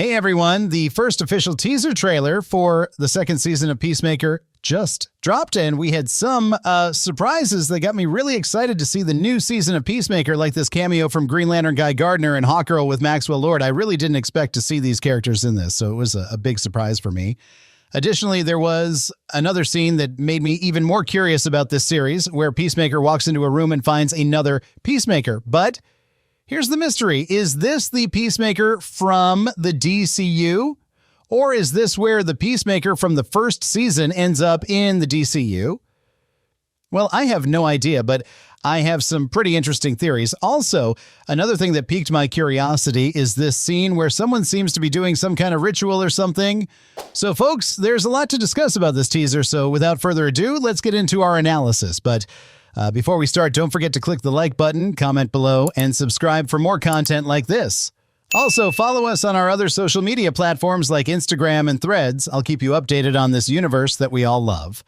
Hey everyone, the first official teaser trailer for the second season of Peacemaker just dropped, and we had some surprises that got me really excited to see the new season of Peacemaker, like this cameo from Green Lantern Guy Gardner and Hawkgirl with Maxwell Lord. I really didn't expect to see these characters in this, so it was a big surprise for me. Additionally, there was another scene that made me even more curious about this series, where Peacemaker walks into a room and finds another Peacemaker. But here's the mystery. Is this the Peacemaker from the DCU? Or is this where the Peacemaker from the first season ends up in the DCU? Well, I have no idea, but I have some pretty interesting theories. Also, another thing that piqued my curiosity is this scene where someone seems to be doing some kind of ritual or something. So, folks, there's a lot to discuss about this teaser, so without further ado, let's get into our analysis. But before we start, don't forget to click the like button, comment below, and subscribe for more content like this. Also, follow us on our other social media platforms like Instagram and Threads. I'll keep you updated on this universe that we all love.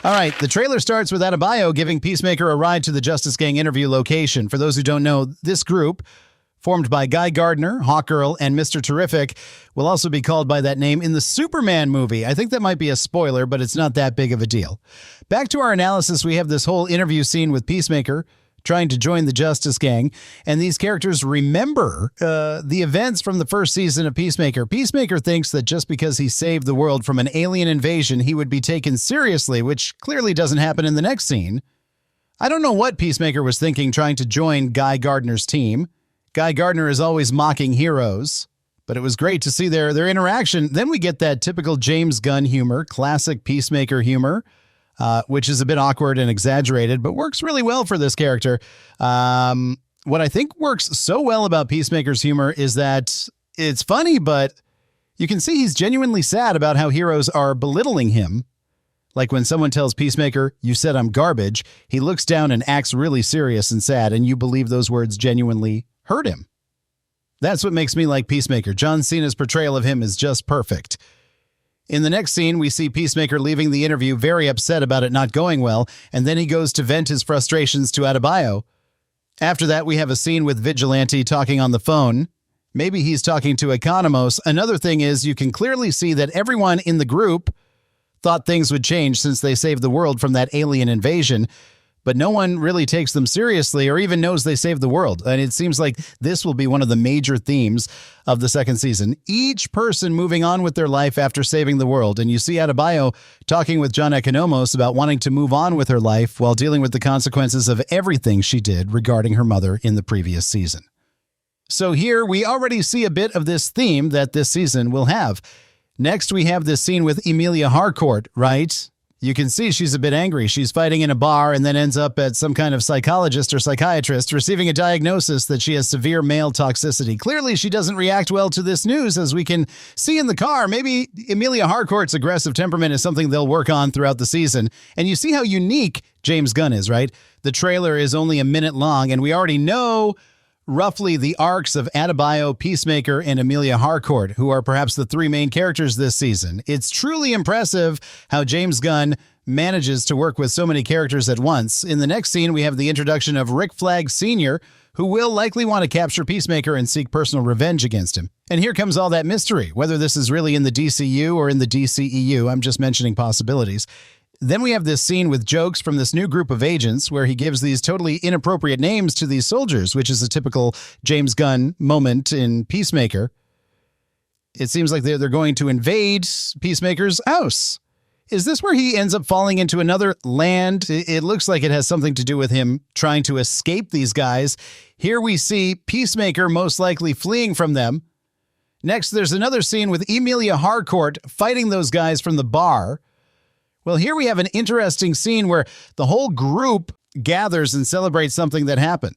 All right, the trailer starts with Adebayo giving Peacemaker a ride to the Justice Gang interview location. For those who don't know, this group, formed by Guy Gardner, Hawkgirl, and Mr. Terrific, will also be called by that name in the Superman movie. I think that might be a spoiler, but it's not that big of a deal. Back to our analysis, we have this whole interview scene with Peacemaker trying to join the Justice Gang, and these characters remember the events from the first season of Peacemaker. Peacemaker thinks that just because he saved the world from an alien invasion, he would be taken seriously, which clearly doesn't happen in the next scene. I don't know what Peacemaker was thinking trying to join Guy Gardner's team. Guy Gardner is always mocking heroes, but it was great to see their interaction. Then we get that typical James Gunn humor, classic Peacemaker humor, which is a bit awkward and exaggerated, but works really well for this character. What I think works so well about Peacemaker's humor is that it's funny, but you can see he's genuinely sad about how heroes are belittling him. Like when someone tells Peacemaker, "You said I'm garbage," he looks down and acts really serious and sad, and you believe those words genuinely hurt him. That's what makes me like Peacemaker. John Cena's portrayal of him is just perfect. In the next scene, we see Peacemaker leaving the interview very upset about it not going well, and then he goes to vent his frustrations to Adebayo. After that, we have a scene with Vigilante talking on the phone. Maybe he's talking to Economos. Another thing is you can clearly see that everyone in the group thought things would change since they saved the world from that alien invasion, but no one really takes them seriously or even knows they saved the world. And it seems like this will be one of the major themes of the second season. Each person moving on with their life after saving the world. And you see Adebayo talking with John Economos about wanting to move on with her life while dealing with the consequences of everything she did regarding her mother in the previous season. So here we already see a bit of this theme that this season will have. Next, we have this scene with Emilia Harcourt, right? You can see she's a bit angry. She's fighting in a bar and then ends up at some kind of psychologist or psychiatrist receiving a diagnosis that she has severe male toxicity. Clearly, she doesn't react well to this news, as we can see in the car. Maybe Emilia Harcourt's aggressive temperament is something they'll work on throughout the season. And you see how unique James Gunn is, right? The trailer is only a minute long, and we already know roughly the arcs of Adebayo, Peacemaker, and Emilia Harcourt, who are perhaps the three main characters this season. It's truly impressive how James Gunn manages to work with so many characters at once. In the next scene, we have the introduction of Rick Flag Sr., who will likely want to capture Peacemaker and seek personal revenge against him. And here comes all that mystery, whether this is really in the DCU or in the DCEU. I'm just mentioning possibilities. Then we have this scene with jokes from this new group of agents where he gives these totally inappropriate names to these soldiers, which is a typical James Gunn moment in Peacemaker. It seems like they're going to invade Peacemaker's house. Is this where he ends up falling into another land? It looks like it has something to do with him trying to escape these guys. Here we see Peacemaker most likely fleeing from them. Next, there's another scene with Emilia Harcourt fighting those guys from the bar. Well, here we have an interesting scene where the whole group gathers and celebrates something that happened.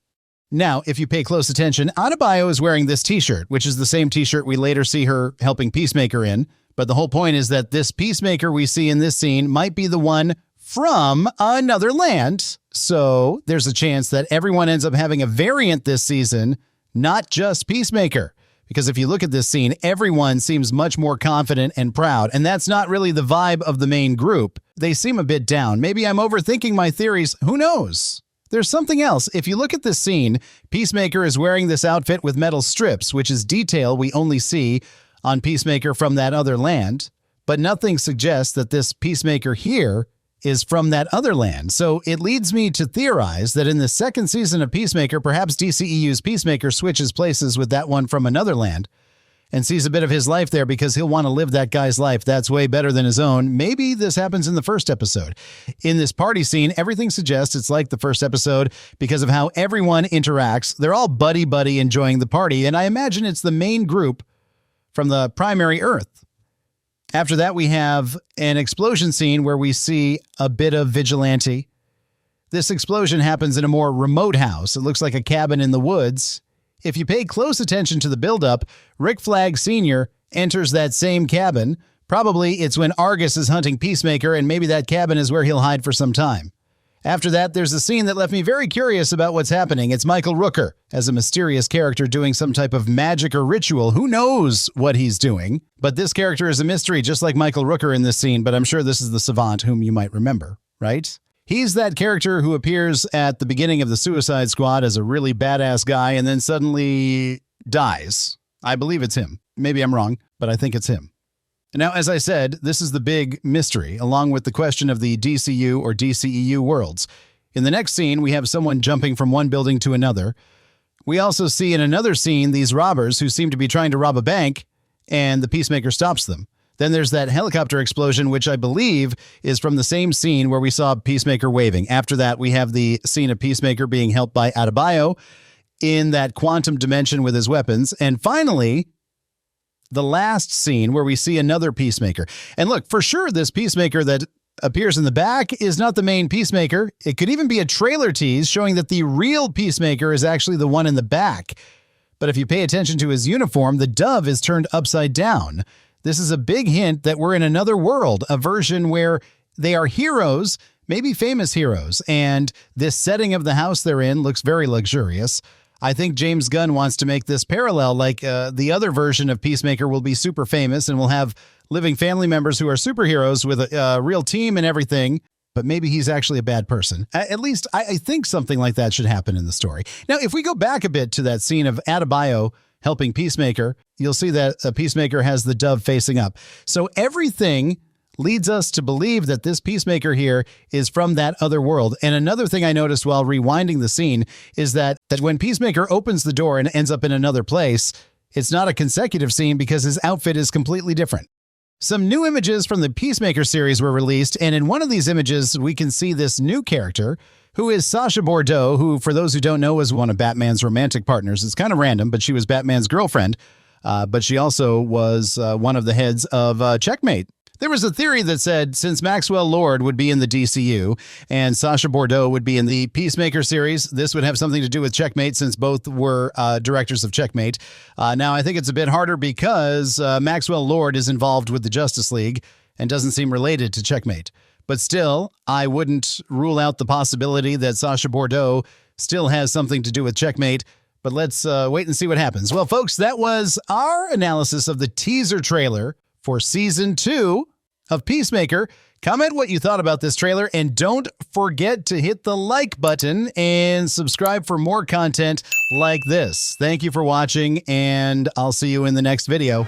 Now, if you pay close attention, Adebayo is wearing this t-shirt, which is the same t-shirt we later see her helping Peacemaker in. But the whole point is that this Peacemaker we see in this scene might be the one from another land. So there's a chance that everyone ends up having a variant this season, not just Peacemaker. Because if you look at this scene, everyone seems much more confident and proud, and that's not really the vibe of the main group. They seem a bit down. Maybe I'm overthinking my theories. Who knows? There's something else. If you look at this scene, Peacemaker is wearing this outfit with metal strips, which is detail we only see on Peacemaker from that other land. But nothing suggests that this Peacemaker here is from that other land. So it leads me to theorize that in the second season of Peacemaker, perhaps DCEU's Peacemaker switches places with that one from another land and sees a bit of his life there because he'll want to live that guy's life. That's way better than his own. Maybe this happens in the first episode. In this party scene, everything suggests it's like the first episode because of how everyone interacts. They're all buddy-buddy enjoying the party, and I imagine it's the main group from the primary Earth. After that, we have an explosion scene where we see a bit of vigilante. This explosion happens in a more remote house. It looks like a cabin in the woods. If you pay close attention to the buildup, Rick Flag Sr. enters that same cabin. Probably it's when Argus is hunting Peacemaker, and maybe that cabin is where he'll hide for some time. After that, there's a scene that left me very curious about what's happening. It's Michael Rooker as a mysterious character doing some type of magic or ritual. Who knows what he's doing? But this character is a mystery, just like Michael Rooker in this scene, but I'm sure this is the Savant whom you might remember, right? He's that character who appears at the beginning of the Suicide Squad as a really badass guy and then suddenly dies. I believe it's him. Maybe I'm wrong, but I think it's him. Now, as I said, this is the big mystery, along with the question of the DCU or DCEU worlds. In the next scene, we have someone jumping from one building to another. We also see in another scene these robbers who seem to be trying to rob a bank, and the Peacemaker stops them. Then there's that helicopter explosion, which I believe is from the same scene where we saw Peacemaker waving. After that, we have the scene of Peacemaker being helped by Adebayo in that quantum dimension with his weapons. And finally, the last scene where we see another Peacemaker. And look, for sure, this Peacemaker that appears in the back is not the main Peacemaker. It could even be a trailer tease showing that the real Peacemaker is actually the one in the back. But if you pay attention to his uniform, the dove is turned upside down. This is a big hint that we're in another world, a version where they are heroes, maybe famous heroes, and this setting of the house they're in looks very luxurious. I think James Gunn wants to make this parallel, like the other version of Peacemaker will be super famous and will have living family members who are superheroes with a real team and everything, but maybe he's actually a bad person. At least I think something like that should happen in the story. Now, if we go back a bit to that scene of Adebayo helping Peacemaker, you'll see that Peacemaker has the dove facing up. So everything leads us to believe that this Peacemaker here is from that other world. And another thing I noticed while rewinding the scene is that when Peacemaker opens the door and ends up in another place, it's not a consecutive scene because his outfit is completely different. Some new images from the Peacemaker series were released, and in one of these images, we can see this new character, who is Sasha Bordeaux, who, for those who don't know, was one of Batman's romantic partners. It's kind of random, but she was Batman's girlfriend, but she also was one of the heads of Checkmate. There was a theory that said since Maxwell Lord would be in the DCU and Sasha Bordeaux would be in the Peacemaker series, this would have something to do with Checkmate since both were directors of Checkmate. Now, I think it's a bit harder because Maxwell Lord is involved with the Justice League and doesn't seem related to Checkmate. But still, I wouldn't rule out the possibility that Sasha Bordeaux still has something to do with Checkmate. But let's wait and see what happens. Well, folks, that was our analysis of the teaser trailer for Season 2 of Peacemaker. Comment what you thought about this trailer, and don't forget to hit the like button and subscribe for more content like this. Thank you for watching, and I'll see you in the next video.